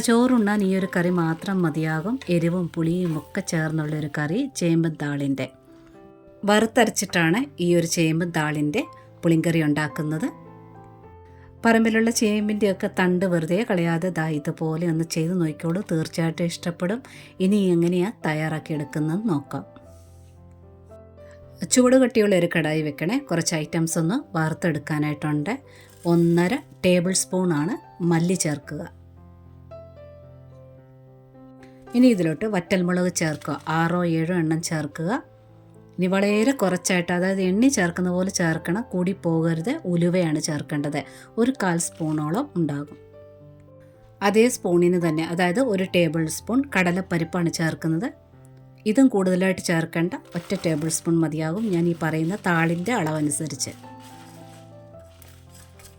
ചോറുണ്ണാൻ ഈ ഒരു കറി മാത്രം മതിയാകും. എരിവും പുളിയും ഒക്കെ ചേർന്നുള്ളൊരു കറി ചേമ്പൻ താളിൻ്റെ. വറുത്തരച്ചിട്ടാണ് ഈ ഒരു ചേമ്പൻ താളിൻ്റെ പുളിങ്കറി ഉണ്ടാക്കുന്നത്. പറമ്പിലുള്ള ചേമ്പിൻ്റെയൊക്കെ തണ്ട് വെറുതെ കളയാതെ ഇതുപോലെ ഒന്ന് ചെയ്ത് നോക്കിക്കോളൂ, തീർച്ചയായിട്ടും ഇഷ്ടപ്പെടും. ഇനി എങ്ങനെയാണ് തയ്യാറാക്കി എടുക്കുന്നതെന്ന് നോക്കാം. ചൂട് കട്ടിയുള്ള ഒരു കടായി വെക്കണേ. കുറച്ച് ഐറ്റംസ് ഒന്ന് വറുത്തെടുക്കാനായിട്ടുണ്ട്. 1.5 ടേബിൾ സ്പൂണാണ് മല്ലി ചേർക്കുക. ഇനി ഇതിലോട്ട് വറ്റൽമുളക് ചേർക്കുക. 6-7 എണ്ണം ചേർക്കുക. ഇനി വളരെ കുറച്ചായിട്ട്, അതായത് എണ്ണി ചേർക്കുന്ന പോലെ ചേർക്കണം, കൂടി പോകരുത്. ഉലുവയാണ് ചേർക്കേണ്ടത്. 1/4 സ്പൂണോളം ഉണ്ടാകും. അതേ സ്പൂണിന് തന്നെ, അതായത് 1 ടേബിൾ സ്പൂൺ കടലപ്പരിപ്പാണ് ചേർക്കുന്നത്. ഇതും കൂടുതലായിട്ട് ചേർക്കേണ്ട, 1 ടേബിൾ സ്പൂൺ മതിയാകും, ഞാൻ ഈ പറയുന്ന താളിൻ്റെ അളവനുസരിച്ച്.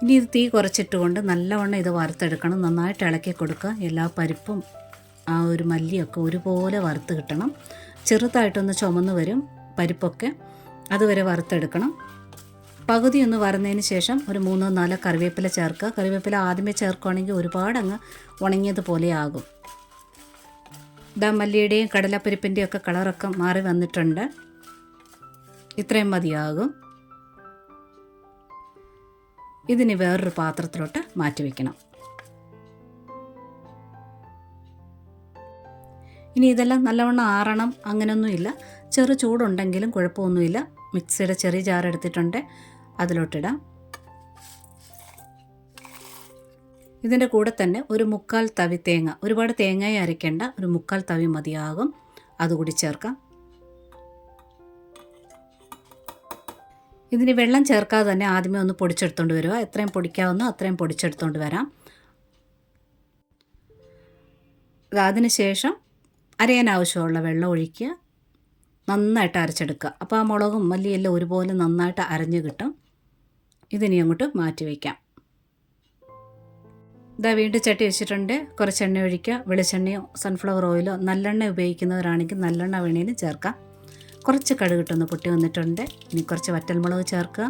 ഇനി ഇത് തീ കുറച്ചിട്ടുകൊണ്ട് നല്ലവണ്ണം ഇത് വറുത്തെടുക്കണം. നന്നായിട്ട് ഇളക്കി കൊടുക്കുക. എല്ലാ പരിപ്പും ആ ഒരു മല്ലിയൊക്കെ ഒരുപോലെ വറുത്ത് കിട്ടണം. ചെറുതായിട്ടൊന്ന് ചുമന്ന് വരും പരിപ്പൊക്കെ, അതുവരെ വറുത്തെടുക്കണം. പകുതി ഒന്ന് വറുന്നതിന് ശേഷം ഒരു 3-4 കറിവേപ്പില ചേർക്കുക. കറിവേപ്പില ആദ്യമേ ചേർക്കുകയാണെങ്കിൽ ഒരുപാട് അങ്ങ് ഉണങ്ങിയതുപോലെ ആകും. മല്ലിയുടെയും കടലപ്പരിപ്പിൻ്റെയും ഒക്കെ കളറൊക്കെ മാറി വന്നിട്ടുണ്ട്. ഇത്രയും മതിയാകും. ഇതിന് വേറൊരു പാത്രത്തിലോട്ട് മാറ്റി വയ്ക്കണം. ഇനി ഇതെല്ലാം നല്ലവണ്ണം ആറണം അങ്ങനെയൊന്നുമില്ല. ചെറു ചൂടുണ്ടെങ്കിലും കുഴപ്പമൊന്നുമില്ല. മിക്സിയുടെ ചെറിയ ജാർ എടുത്തിട്ടുണ്ട്, അതിലോട്ടിടാം. ഇതിൻ്റെ കൂടെ തന്നെ ഒരു 3/4 തവി തേങ്ങ, ഒരുപാട് തേങ്ങയെ അരയ്ക്കേണ്ട, ഒരു 3/4 തവി മതിയാകും, അതുകൂടി ചേർക്കാം. ഇതിന് വെള്ളം ചേർക്കാതെ തന്നെ ആദ്യമേ ഒന്ന് പൊടിച്ചെടുത്തുകൊണ്ട് വരിക. എത്രയും പൊടിക്കാവുന്നോ അത്രയും പൊടിച്ചെടുത്തുകൊണ്ട് വരാം. അതിനുശേഷം അരയാൻ ആവശ്യമുള്ള വെള്ളം ഒഴിക്കുക. നന്നായിട്ട് അരച്ചെടുക്കുക. അപ്പോൾ ആ മുളകും മല്ലിയെല്ലാം ഒരുപോലെ നന്നായിട്ട് അരഞ്ഞ് കിട്ടും. ഇതിനി അങ്ങോട്ട് മാറ്റി വയ്ക്കാം. വീണ്ടും ചട്ടി വെച്ചിട്ടുണ്ട്. കുറച്ച് എണ്ണ ഒഴിക്കുക. വെളിച്ചെണ്ണയോ സൺഫ്ലവർ ഓയിലോ, നല്ലെണ്ണ ഉപയോഗിക്കുന്നവരാണെങ്കിൽ നല്ലെണ്ണ വേണേലും ചേർക്കാം. കുറച്ച് കടുകിട്ടൊന്ന് പൊട്ടി വന്നിട്ടുണ്ട്. ഇനി കുറച്ച് വറ്റൽമുളക് ചേർക്കുക.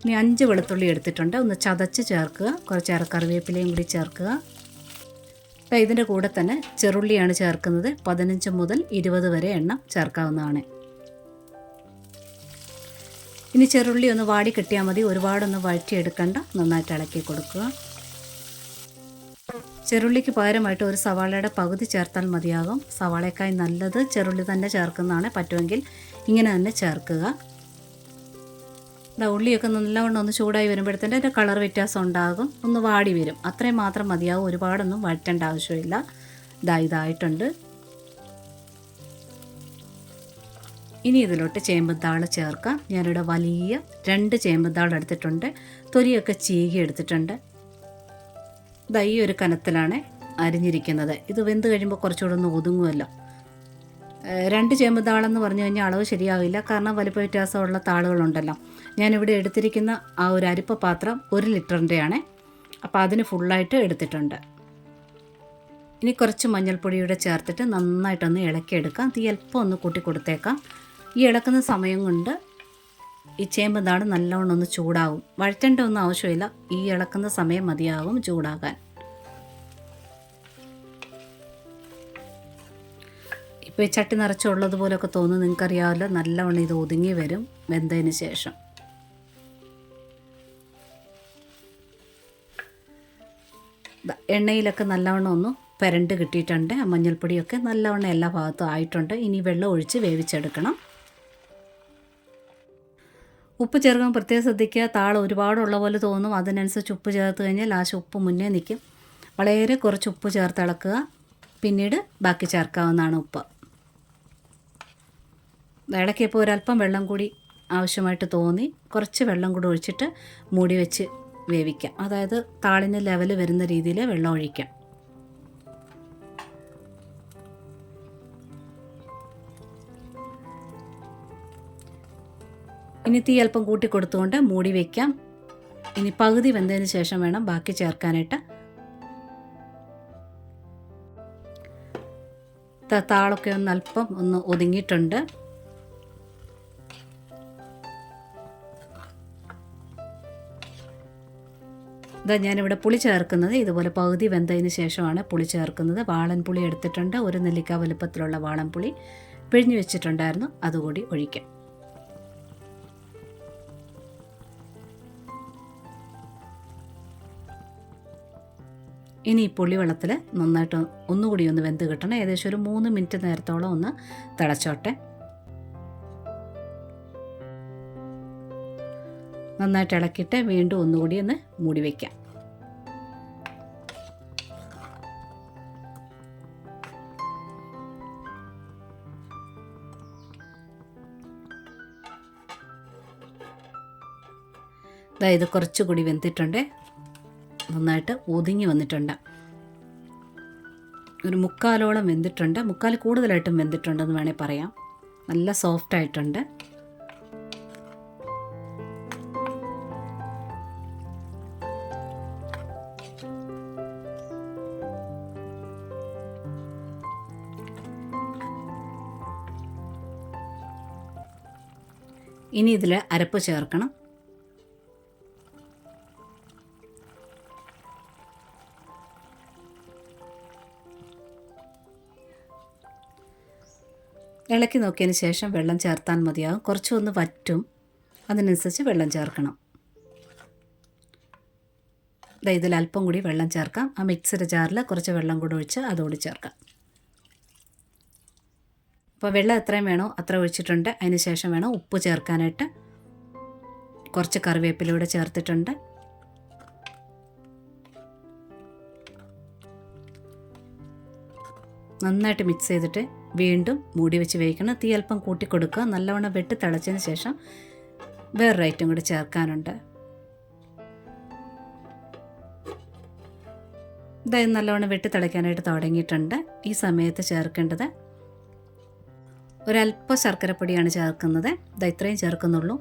ഇനി 5 വെളുത്തുള്ളി എടുത്തിട്ടുണ്ട്, ഒന്ന് ചതച്ച് ചേർക്കുക. കുറച്ച് കറിവേപ്പിലയും കൂടി ചേർക്കുക. ഇതിൻ്റെ കൂടെ തന്നെ ചെറുള്ളിയാണ് ചേർക്കുന്നത്. 15 മുതൽ 20 വരെ എണ്ണം ചേർക്കാവുന്നതാണ്. ഇനി ചെറുള്ളി ഒന്ന് വാടി കിട്ടിയാൽ മതി, ഒരുപാടൊന്ന് വഴറ്റിയെടുക്കണ്ട. നന്നായിട്ട് ഇളക്കി കൊടുക്കുക. ചെറുള്ളിക്ക് പകരമായിട്ട് ഒരു സവാളയുടെ പകുതി ചേർത്താൽ മതിയാകും. സവാളയേക്കായി നല്ലത് ചെറുള്ളി തന്നെ ചേർക്കുന്നതാണ്. പറ്റുമെങ്കിൽ ഇങ്ങനെ തന്നെ ചേർക്കുക. ഉള്ളിയൊക്കെ നല്ലവണ്ണം ഒന്ന് ചൂടായി വരുമ്പോഴത്തേൻ്റെ അതിൻ്റെ കളർ വ്യത്യാസം ഉണ്ടാകും, ഒന്ന് വാടി വരും. അത്രയും മാത്രം മതിയാകും, ഒരുപാടൊന്നും വഴറ്റേണ്ട ആവശ്യമില്ല. ഇതായിട്ടുണ്ട്. ഇനി ഇതിലോട്ട് ചേമ്പുത്താൾ ചേർക്കാം. ഞാനിവിടെ വലിയ 2 ചേമ്പുത്താൾ എടുത്തിട്ടുണ്ട്. തൊലിയൊക്കെ ചീകി എടുത്തിട്ടുണ്ട്. ഈ ഒരു കനത്തിലാണ് അരിഞ്ഞിരിക്കുന്നത്. ഇത് വെന്ത് കഴിയുമ്പോൾ കുറച്ചുകൂടെ ഒന്ന് ഒതുങ്ങുമല്ലോ. 2 ചേമ്പുതാളെന്ന് പറഞ്ഞു കഴിഞ്ഞാൽ അളവ് ശരിയാവില്ല, കാരണം വലിപ്പ വ്യത്യാസമുള്ള താളുകളുണ്ടല്ലോ. ഞാനിവിടെ എടുത്തിരിക്കുന്ന ആ ഒരു അരിപ്പ പാത്രം 1 ലിറ്ററിൻ്റെയാണ്. അപ്പോൾ അതിന് ഫുള്ളായിട്ട് എടുത്തിട്ടുണ്ട്. ഇനി കുറച്ച് മഞ്ഞൾപ്പൊടിയുടെ ചേർത്തിട്ട് നന്നായിട്ടൊന്ന് ഇളക്കിയെടുക്കാം. തീ അല്പം ഒന്ന് കൂട്ടി കൊടുത്തേക്കാം. ഈ ഇളക്കുന്ന സമയം കൊണ്ട് ഈ ചേമ്പുതാൾ നല്ലവണ്ണം ഒന്ന് ചൂടാവും. വഴറ്റേണ്ട ഒന്നും ആവശ്യമില്ല, ഈ ഇളക്കുന്ന സമയം മതിയാകും ചൂടാകാൻ. ഇപ്പോൾ ഈ ചട്ടി നിറച്ചുള്ളതുപോലെയൊക്കെ തോന്നുന്നു, നിങ്ങൾക്കറിയാമല്ലോ. നല്ലവണ്ണം ഇത് ഒതുങ്ങി വരും വെന്തതിന് ശേഷം. എണ്ണയിലൊക്കെ നല്ലവണ്ണം ഒന്ന് പുരണ്ട് കിട്ടിയിട്ടുണ്ട്. മഞ്ഞൾപ്പൊടിയൊക്കെ നല്ലവണ്ണം എല്ലാ ഭാഗത്തും ആയിട്ടുണ്ട്. ഇനി വെള്ളം ഒഴിച്ച് വേവിച്ചെടുക്കണം. ഉപ്പ് ചേർക്കാൻ പ്രത്യേകം ശ്രദ്ധിക്കുക. താള് ഒരുപാടുള്ള പോലെ തോന്നും, അതിനനുസരിച്ച് ഉപ്പ് ചേർത്ത് കഴിഞ്ഞാൽ ലാസ്റ്റ് ഉപ്പ് മുന്നേ നിൽക്കും. വളരെ കുറച്ച് ഉപ്പ് ചേർത്ത് ഇളക്കുക. പിന്നീട് ബാക്കി ചേർക്കാവുന്നതാണ് ഉപ്പ്. ഇളക്കിയപ്പോൾ ഒരല്പം വെള്ളം കൂടി ആവശ്യമായിട്ട് തോന്നി. കുറച്ച് വെള്ളം കൂടി ഒഴിച്ചിട്ട് മൂടി വെച്ച് വേവിക്കാം. അതായത് താളിന് ലെവൽ വരുന്ന രീതിയിൽ വെള്ളം ഒഴിക്കാം. ഇനി തീ അല്പം കൂട്ടി കൊടുത്തുകൊണ്ട് മൂടി വയ്ക്കാം. ഇനി പകുതി വെന്തതിന് ശേഷം വേണം ബാക്കി ചേർക്കാനായിട്ട്. താളൊക്കെ അല്പം ഒന്ന് ഒതുങ്ങിയിട്ടുണ്ട്. ഇതാ ഞാനിവിടെ പുളി ചേർക്കുന്നത് ഇതുപോലെ പകുതി വെന്തതിന് ശേഷമാണ് പുളി ചേർക്കുന്നത്. വാളൻ പുളി എടുത്തിട്ടുണ്ട്, 1 നെല്ലിക്ക വലുപ്പത്തിലുള്ള വാളൻ പുളി പിഴിഞ്ഞു വെച്ചിട്ടുണ്ടായിരുന്നു, അതുകൂടി ഒഴിക്കാം. ഇനി ഈ പുളിവെള്ളത്തിൽ നന്നായിട്ട് ഒന്നുകൂടി ഒന്ന് വെന്ത് കിട്ടണം. ഏകദേശം ഒരു 3 മിനിറ്റ് നേരത്തോളം ഒന്ന് തിളച്ചോട്ടെ. നന്നായിട്ട് ഇളക്കിയിട്ട് വീണ്ടും ഒന്നുകൂടി ഒന്ന് മൂടി വയ്ക്കാം. ഇത് കുറച്ചുകൂടി വെന്തിട്ടുണ്ട്, നന്നായിട്ട് ഒതുങ്ങി വന്നിട്ടുണ്ട്. ഒരു മുക്കാലോളം വെന്തിട്ടുണ്ട്, മുക്കാൽ കൂടുതലായിട്ടും വെന്തിട്ടുണ്ടെന്ന് വേണേൽ പറയാം. നല്ല സോഫ്റ്റ് ആയിട്ടുണ്ട്. ഇനി ഇതിൽ അരപ്പ് ചേർക്കണം. ഇളക്കി നോക്കിയതിന് ശേഷം വെള്ളം ചേർത്താൽ മതിയാകും. കുറച്ചൊന്ന് വറ്റും, അതിനനുസരിച്ച് വെള്ളം ചേർക്കണം. ഇതിൽ അല്പം കൂടി വെള്ളം ചേർക്കാം. ആ മിക്സിയുടെ ജാറിൽ കുറച്ച് വെള്ളം കൂടി ഒഴിച്ച് അതോട് ചേർക്കാം. അപ്പോൾ വെള്ളം എത്രയും വേണോ അത്ര ഒഴിച്ചിട്ടുണ്ട്. അതിന് ശേഷം വേണം ഉപ്പ് ചേർക്കാനായിട്ട്. കുറച്ച് കറിവേപ്പിലൂടെ ചേർത്തിട്ടുണ്ട്. നന്നായിട്ട് മിക്സ് ചെയ്തിട്ട് വീണ്ടും മൂടി വെച്ച് വേവിക്കണം. തീ അല്പം കൂട്ടി കൊടുക്കുക. നല്ലവണ്ണം വെട്ടി തിളച്ചതിന് ശേഷം വേറൊരു ഐറ്റം കൂടി ചേർക്കാനുണ്ട്. ഇതായത് നല്ലവണ്ണം വെട്ടി തിളയ്ക്കാനായിട്ട് തുടങ്ങിയിട്ടുണ്ട്. ഈ സമയത്ത് ചേർക്കേണ്ടത് ഒരല്പം ശർക്കരപ്പൊടിയാണ് ചേർക്കുന്നത്. ഇത്രയും ചേർക്കുന്നുള്ളൂ.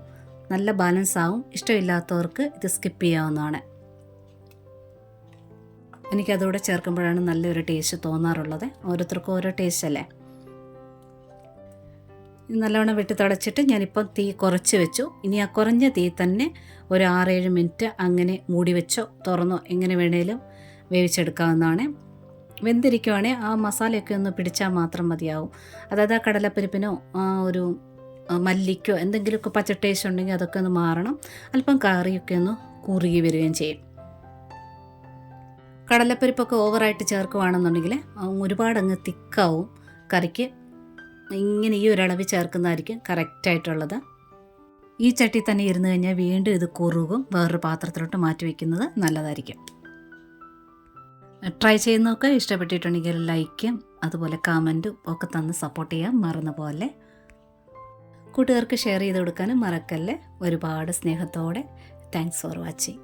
നല്ല ബാലൻസ് ആവും. ഇഷ്ടമില്ലാത്തവർക്ക് ഇത് സ്കിപ്പ് ചെയ്യാവുന്നതാണ്. എനിക്കതോടെ ചേർക്കുമ്പോഴാണ് നല്ലൊരു ടേസ്റ്റ് തോന്നാറുള്ളത്. ഓരോരുത്തർക്കും ഓരോ ടേസ്റ്റ് അല്ലേ. നല്ലവണ്ണം വെട്ടി തിളച്ചിട്ട് ഞാനിപ്പം തീ കുറച്ച് വെച്ചു. ഇനി ആ കുറഞ്ഞ തീ തന്നെ ഒരു 6-7 മിനിറ്റ് അങ്ങനെ മൂടി വെച്ചോ തുറന്നോ എങ്ങനെ വേണേലും വേവിച്ചെടുക്കാവുന്നതാണ്. വെന്തിരിക്കുവാണെങ്കിൽ ആ മസാലയൊക്കെ ഒന്ന് പിടിച്ചാൽ മാത്രം മതിയാവും. അതായത് ആ കടലപ്പരിപ്പിനോ ഒരു മല്ലിക്കോ എന്തെങ്കിലുമൊക്കെ പച്ച ടേസ്റ്റ് ഉണ്ടെങ്കിൽ അതൊക്കെ ഒന്ന് മാറണം. അല്പം കറിയൊക്കെ ഒന്ന് കുറുകി വരികയും ചെയ്യും. കടലപ്പരിപ്പൊക്കെ ഓവറായിട്ട് ചേർക്കുകയാണെന്നുണ്ടെങ്കിൽ ഒരുപാട് അങ്ങ് തിക്കാവും കറിക്ക്. ഇങ്ങനെ ഈ ഒരളവ് ചേർക്കുന്നതായിരിക്കും കറക്റ്റായിട്ടുള്ളത്. ഈ ചട്ടി തന്നെ ഇരുന്ന് കഴിഞ്ഞാൽ വീണ്ടും ഇത് കുറുകും. വേറൊരു പാത്രത്തിലോട്ട് മാറ്റി വയ്ക്കുന്നത് നല്ലതായിരിക്കും. ട്രൈ ചെയ്ത് നോക്കുക. ഇഷ്ടപ്പെട്ടിട്ടുണ്ടെങ്കിൽ ലൈക്കും അതുപോലെ കമൻറ്റും ഒക്കെ തന്ന് സപ്പോർട്ട് ചെയ്യാൻ മറന്ന പോലെ. കൂട്ടുകാർക്ക് ഷെയർ ചെയ്ത് കൊടുക്കാനും മറക്കല്ലേ. ഒരുപാട് സ്നേഹത്തോടെ. Thanks for watching.